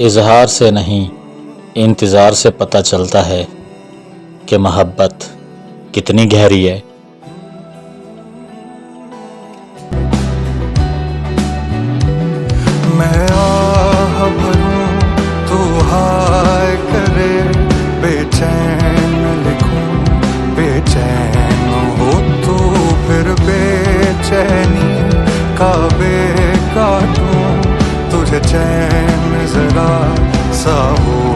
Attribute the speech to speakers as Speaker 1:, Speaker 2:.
Speaker 1: इजहार से नहीं, इंतज़ार से पता चलता है कि मोहब्बत कितनी गहरी है।
Speaker 2: मैं आह भरूं तू हाय करे, बेचैन लिखूं बेचैन हो तू, फिर बेचैनी का काटूं तुझे चैन जरा सा हो